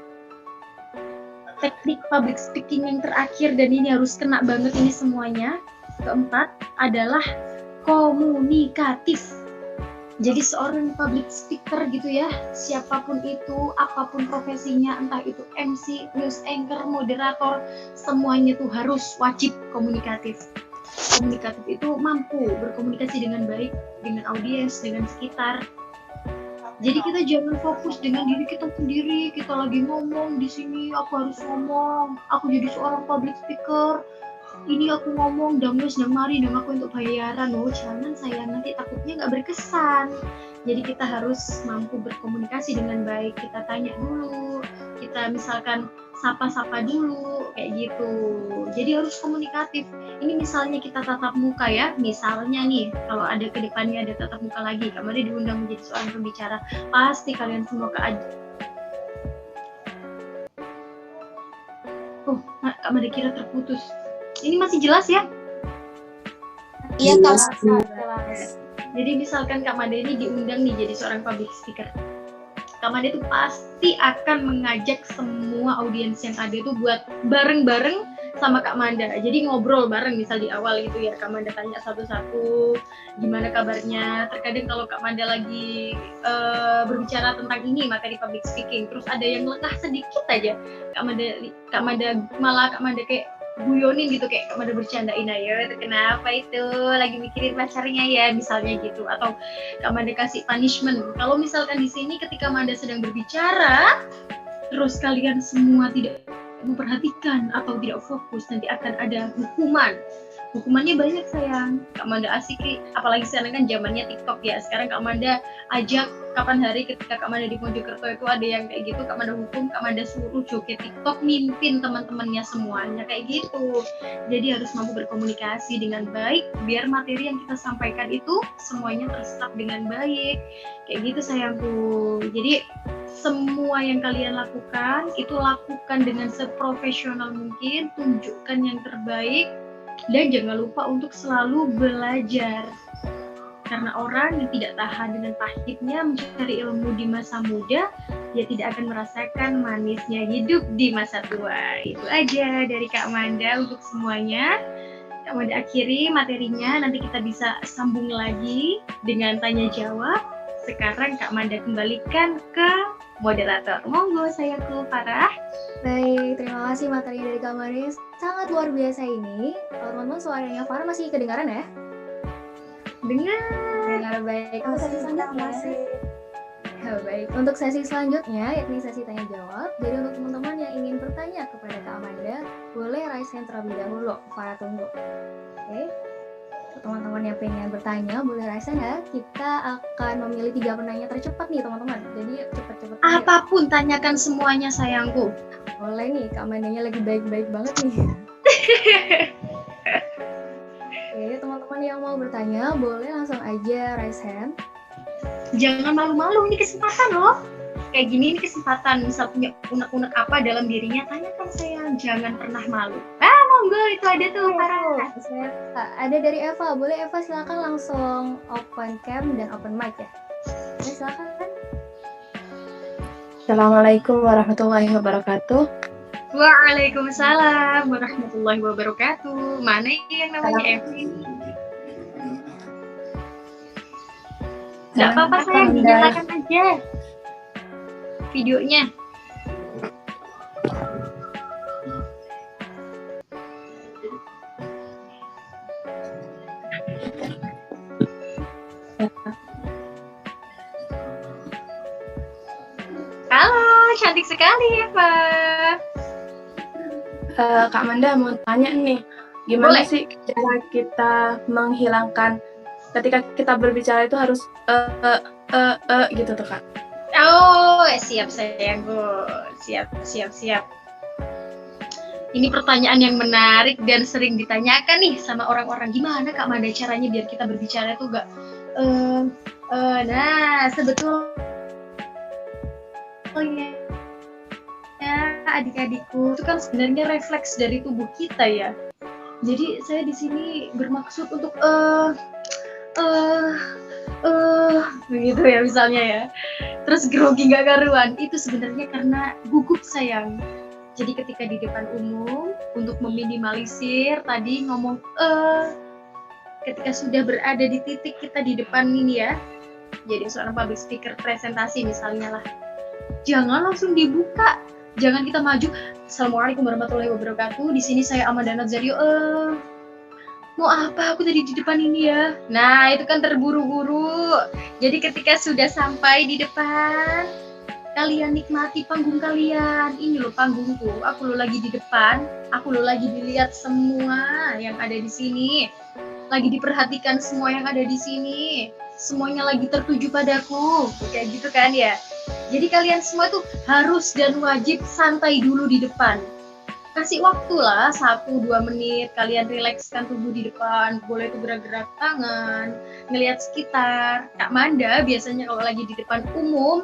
teknik public speaking yang terakhir dan ini harus kena banget ini semuanya. Keempat adalah komunikatif. Jadi seorang public speaker gitu ya, siapapun itu, apapun profesinya, entah itu MC, news anchor, moderator, semuanya itu harus wajib komunikatif. Komunikatif itu mampu berkomunikasi dengan baik, dengan audiens, dengan sekitar. Jadi kita jangan fokus dengan diri kita sendiri, kita lagi ngomong di sini, aku harus ngomong, aku jadi seorang public speaker, ini aku ngomong dang mari dong aku untuk bayaran. Oh jangan sayang, nanti takutnya nggak berkesan. Jadi kita harus mampu berkomunikasi dengan baik. Kita tanya dulu, kita misalkan sapa-sapa dulu kayak gitu. Jadi harus komunikatif. Ini misalnya kita tatap muka ya, misalnya nih kalau ada kedepannya ada tatap muka lagi, Kak Made diundang menjadi seorang pembicara, pasti kalian semua Kak Made kira terputus. Ini masih jelas ya? Iya Kak. Jelas. Jadi misalkan Kak Made ini diundang nih jadi seorang public speaker, Kak Made itu pasti akan mengajak semua audiens yang ada itu buat bareng-bareng sama Kak Manda. Jadi ngobrol bareng misal di awal gitu ya, Kak Manda tanya satu-satu gimana kabarnya. Terkadang kalau Kak Manda lagi berbicara tentang ini materi public speaking, terus ada yang lengah sedikit aja, Kak Manda kayak guyonin gitu, kayak Kak Manda bercandain aja, itu kenapa itu lagi mikirin pacarnya ya misalnya gitu, atau Kak Manda kasih punishment. Kalau misalkan di sini ketika Manda sedang berbicara terus kalian semua tidak memperhatikan atau tidak fokus, nanti akan ada hukumannya banyak sayang. Kak Manda asik, apalagi sekarang kan zamannya TikTok ya. Sekarang Kak Manda ajak kapan hari ketika Kak Manda di Mojokerto itu ada yang kayak gitu, Kak Manda hukum, Kak Manda suruh joget TikTok, mimpin teman-temannya semuanya kayak gitu. Jadi harus mampu berkomunikasi dengan baik biar materi yang kita sampaikan itu semuanya terserap dengan baik kayak gitu sayangku. Jadi semua yang kalian lakukan itu lakukan dengan seprofesional mungkin, tunjukkan yang terbaik, dan jangan lupa untuk selalu belajar. Karena orang yang tidak tahan dengan pahitnya mencari ilmu di masa muda, dia tidak akan merasakan manisnya hidup di masa tua. Itu aja dari Kak Manda untuk semuanya. Kak Manda akhiri materinya, nanti kita bisa sambung lagi dengan tanya jawab. Sekarang Kak Manda kembalikan ke moderator. Monggo sayangku Farah. Baik, terima kasih materi dari Kak Manda sangat luar biasa ini. Teman-teman, suaranya Farah masih kedengaran ya? Dengar baik. Untuk sesi selanjutnya, baik. Untuk sesi selanjutnya, yakni sesi tanya jawab. Jadi untuk teman-teman yang ingin bertanya kepada Kak Amanda, boleh raise hand terlebih dahulu. Farah tunggu. Oke. Untuk teman-teman yang pengen bertanya, boleh raise hand ya. Kita akan memilih 3 penanya tercepat nih teman-teman. Jadi cepet-cepet. Apapun tanyakan semuanya sayangku. Boleh nih, Kak Amandanya lagi baik-baik banget nih. Oke, teman-teman yang mau bertanya boleh langsung aja raise hand. Jangan malu-malu, ini kesempatan loh. Kayak gini ini kesempatan, misal punya unek-unek apa dalam dirinya, tanyakan sayang, jangan pernah malu. Monggo, itu ada tuh Farah. Ada dari Eva, boleh Eva silakan langsung open cam dan open mic ya. Silakan. Assalamualaikum warahmatullahi wabarakatuh. Waalaikumsalam warahmatullahi wabarakatuh. Mana yang namanya Evi? Gak apa-apa sayang, dinyalakan aja videonya. Halo, cantik sekali Eva. Kak Manda mau tanya nih, gimana Boleh. sih cara kita menghilangkan ketika kita berbicara itu harus gitu tuh Kak? Oh, siap sayangku. Siap. Ini pertanyaan yang menarik dan sering ditanyakan nih sama orang-orang. Gimana Kak Manda caranya biar kita berbicara itu gak nah, sebetulnya adik-adikku itu kan sebenarnya refleks dari tubuh kita ya. Jadi saya di sini bermaksud untuk begitu ya misalnya ya. Terus grogi gak karuan, itu sebenarnya karena gugup sayang. Jadi ketika di depan umum untuk meminimalisir tadi ngomong ketika sudah berada di titik kita di depan ini ya. Jadi seorang public speaker presentasi misalnya lah. Jangan langsung dibuka. Jangan kita maju. Assalamualaikum warahmatullahi wabarakatuh. Di sini saya Amanda Nazario. Mau apa aku tadi di depan ini ya? Nah, itu kan terburu-buru. Jadi ketika sudah sampai di depan, kalian nikmati panggung kalian. Ini loh panggungku. Aku lo lagi di depan. Aku lo lagi dilihat semua yang ada di sini. Lagi diperhatikan semua yang ada di sini. Semuanya lagi tertuju padaku. Kayak gitu kan ya. Jadi kalian semua tuh harus dan wajib santai dulu di depan. kasih waktu lah 1-2 menit kalian rilekskan tubuh di depan, boleh tuh gerak-gerak tangan, ngelihat sekitar. Kak Manda biasanya kalau lagi di depan umum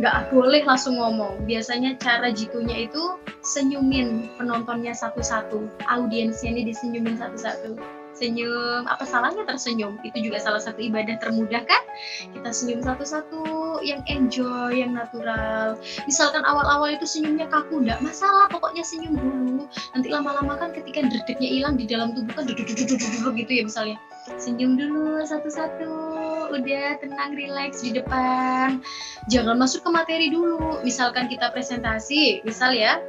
nggak boleh langsung ngomong, biasanya cara jitunya itu senyumin penontonnya satu-satu, audiensnya ini disenyumin satu-satu. Senyum, apa salahnya tersenyum? Itu juga salah satu ibadah termudah kan? Kita senyum satu-satu, yang enjoy, yang natural. Misalkan awal-awal itu senyumnya kaku, enggak masalah, pokoknya senyum dulu. Nanti lama-lama kan ketika dedeknya hilang di dalam tubuh kan duduk gitu ya misalnya. Senyum dulu satu-satu, udah tenang, relax di depan. Jangan masuk ke materi dulu. Misalkan kita presentasi, misal ya,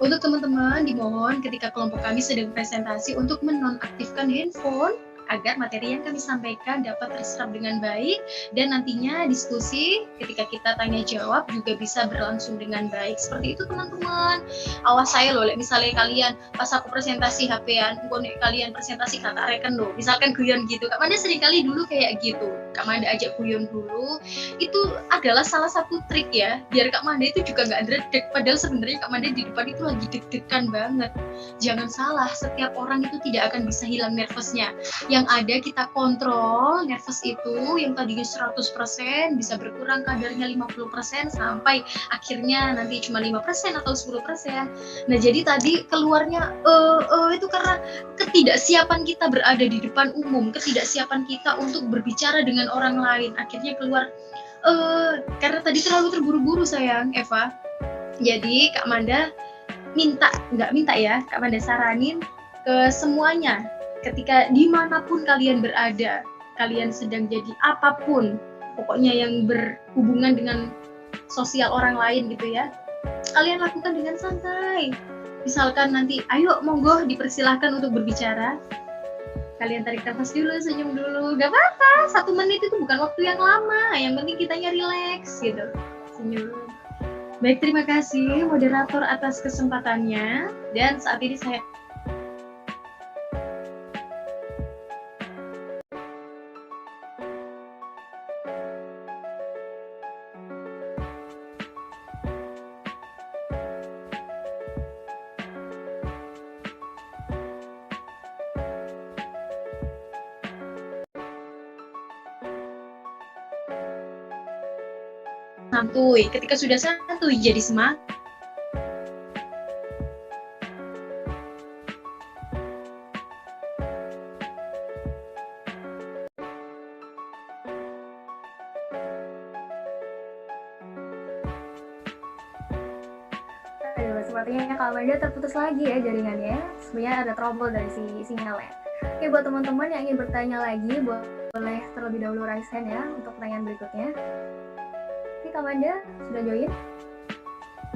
untuk teman-teman dimohon ketika kelompok kami sedang presentasi untuk menonaktifkan handphone agar materi yang kami sampaikan dapat terserap dengan baik dan nantinya diskusi ketika kita tanya jawab juga bisa berlangsung dengan baik. Seperti itu teman-teman. Awas saya loh, misalnya kalian pas aku presentasi HP-an, kalian presentasi kata reken loh, misalkan guyon gitu. Kak Manda seringkali dulu kayak gitu. Kak Manda ajak guyon dulu. Itu adalah salah satu trik ya, biar Kak Manda itu juga nggak dredeg. Padahal sebenarnya Kak Manda di depan itu lagi deg-degan banget. Jangan salah, setiap orang itu tidak akan bisa hilang nervousnya. Yang ada kita kontrol nervous itu yang tadinya 100% bisa berkurang kadarnya 50% sampai akhirnya nanti cuma 5% atau 10%. Nah jadi tadi keluarnya itu karena ketidaksiapan kita berada di depan umum, ketidaksiapan kita untuk berbicara dengan orang lain, akhirnya keluar karena tadi terlalu terburu-buru sayang Eva. Jadi Kak Manda nggak minta ya, Kak Manda saranin ke semuanya, ketika dimanapun kalian berada, kalian sedang jadi apapun, pokoknya yang berhubungan dengan sosial orang lain gitu ya, kalian lakukan dengan santai. Misalkan nanti, ayo monggo dipersilahkan untuk berbicara, kalian tarik nafas dulu, senyum dulu, gak apa-apa, 1 menit itu bukan waktu yang lama, yang penting kitanya relax gitu, senyum. Baik, terima kasih moderator atas kesempatannya, dan saat ini saya santuy. Ketika sudah santuy jadi semangat. Aduh, sepertinya Kak Manda terputus lagi ya jaringannya. Sebenarnya ada trouble dari sinyalnya. Oke, buat teman-teman yang ingin bertanya lagi, boleh terlebih dahulu raise hand ya untuk pertanyaan berikutnya. Oke, Kak Manda sudah join?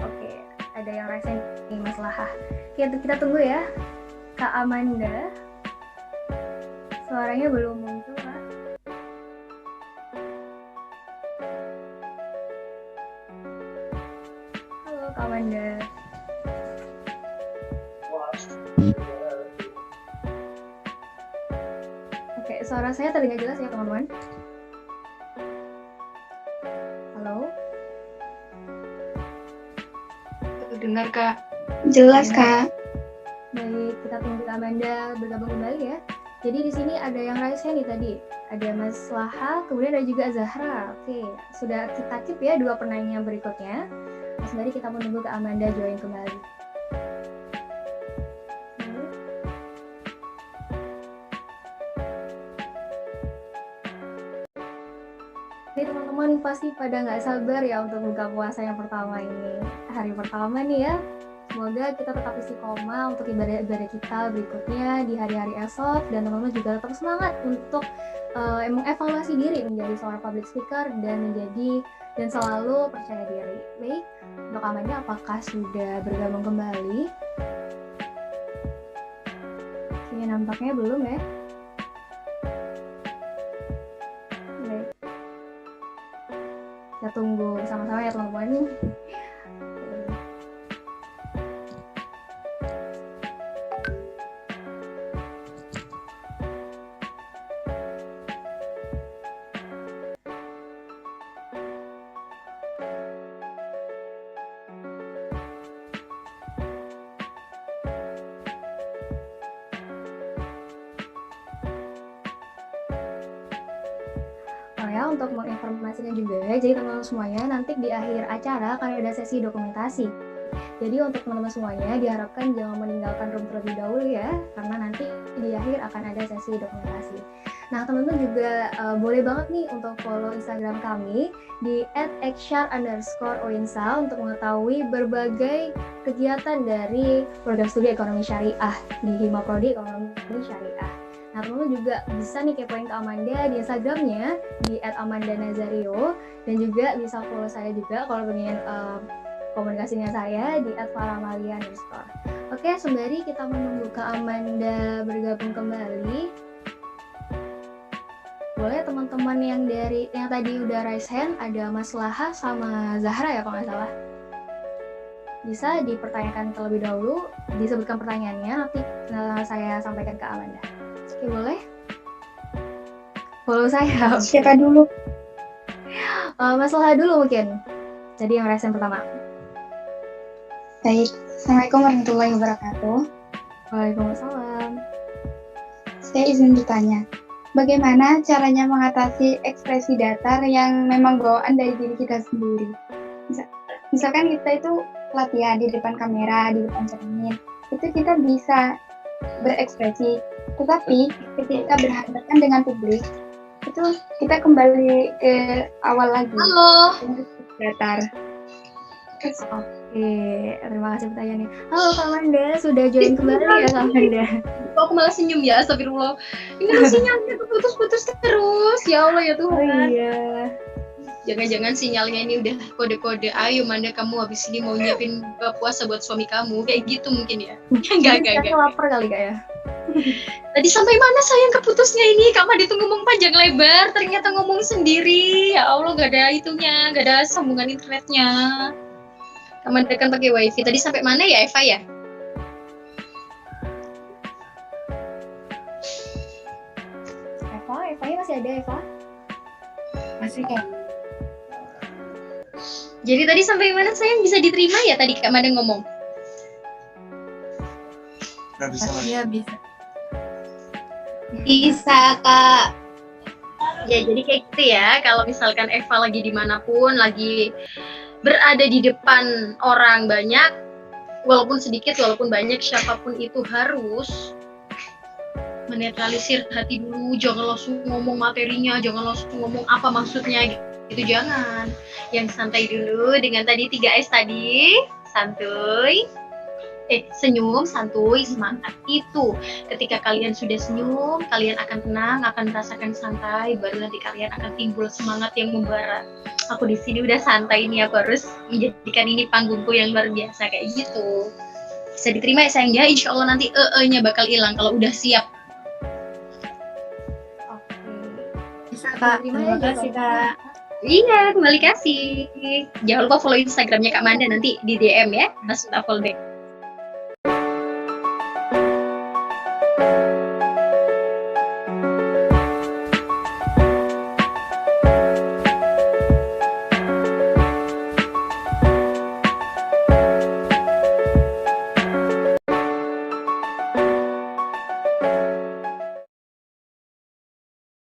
Oke, ada yang raise hand nih, Mas Laha. Oke, kita tunggu ya. Kak Amanda, suaranya belum muncul, Kak. Halo, Kak Amanda. Oke, suara saya terdengar jelas ya, teman-teman? Halo? Dengar Kak. Jelas Kak. Baik, kita tunggu Kak Amanda bergabung kembali ya. Jadi di sini ada yang raise hand nih tadi. Ada Mas Laha, kemudian ada juga Zahra. Oke, sudah kita keep ya 2 penanya berikutnya. Mas Dari kita menunggu Kak Amanda join kembali. Oke teman-teman, pasti pada nggak sabar ya untuk buka puasa yang pertama ini. Hari pertama nih ya. Semoga kita tetap istiqomah untuk ibadah-ibadah kita berikutnya di hari-hari esok, dan teman-teman juga tetap semangat untuk mengevaluasi diri menjadi seorang public speaker dan selalu percaya diri. Baik, untuk Amanda apakah sudah bergabung kembali? Oke, nampaknya belum ya. Baik. Kita tunggu sama-sama ya teman-teman. saya untuk menginformasikan juga, jadi teman-teman semuanya nanti di akhir acara akan ada sesi dokumentasi. Jadi untuk teman-teman semuanya diharapkan jangan meninggalkan room terlebih dahulu ya, karena nanti di akhir akan ada sesi dokumentasi. Nah, teman-teman juga boleh banget nih untuk follow Instagram kami di @ekshar_uinsa untuk mengetahui berbagai kegiatan dari program studi ekonomi syariah di Hima Prodi Ekonomi Syariah. Nah, teman-teman juga bisa nih kepoin ke Amanda di Instagramnya di @amandanazario, dan juga bisa follow saya juga kalau pengen komunikasinya saya di @faramalia_. Oke, sembari kita menunggu Kak Amanda bergabung kembali, boleh teman-teman yang tadi udah raise hand, ada Mas Laha sama Zahra ya kalau nggak salah. Bisa dipertanyakan terlebih dahulu, disebutkan pertanyaannya, nanti saya sampaikan ke Amanda. Oke, boleh? Follow saya. Siapa dulu? Mas Laha dulu mungkin. Jadi yang raise hand pertama. Baik, Assalamualaikum warahmatullahi wabarakatuh. Waalaikumsalam. Saya izin bertanya, bagaimana caranya mengatasi ekspresi datar yang memang bawaan dari diri kita sendiri? Misalkan kita itu latihan di depan kamera, di depan cermin, itu kita bisa berekspresi. Tetapi ketika berhadapan dengan publik, itu kita kembali ke awal lagi. Halo. Datar. Oke, terima kasih pertanyaannya. Halo Kak Amanda, sudah join kembali ya Kak Amanda? Kok aku malah senyum ya, astagfirullah. Ini sinyalnya putus-putus terus. Ya Allah ya Tuhan. Oh iya. Jangan-jangan sinyalnya ini udah kode-kode. Ayo Manda, kamu habis ini mau nyiapin buka puasa buat suami kamu. Kayak gitu mungkin ya. Enggak. Saya lapar kali Kak ya? Tadi sampai mana sayang keputusnya ini? Kak Manda tuh ngomong panjang lebar, ternyata ngomong sendiri. Ya Allah, gak ada itunya, gak ada sambungan internetnya. Kak Manda kan pakai wifi. Tadi sampai mana ya Eva ya? Eva-nya masih ada Eva? Masih kan? Jadi tadi sampai mana sayang, bisa diterima ya tadi Kak Manda ngomong? Nggak bisa lagi. Iya bisa. Bisa, Kak. Ya jadi kayak gitu ya, kalau misalkan Eva lagi dimanapun, lagi berada di depan orang banyak, walaupun sedikit, walaupun banyak, siapapun itu harus menetralisir hati dulu, jangan langsung ngomong materinya, jangan langsung ngomong apa maksudnya gitu, jangan. Yang santai dulu dengan tadi 3S tadi, santuy, senyum, santuy, semangat. Itu ketika kalian sudah senyum, kalian akan tenang, akan merasakan santai, baru nanti kalian akan timbul semangat yang membara. Aku di sini udah santai nih, aku harus menjadikan ini panggungku yang luar biasa kayak gitu. Bisa diterima ya sayang ya, insya Allah nanti nya bakal hilang kalau udah siap. Oke. Bisa Kak. Terima Kasih Kak. Iya, kembali kasih. Jangan lupa follow Instagramnya Kak Manda, nanti di DM ya, langsung tak follow back.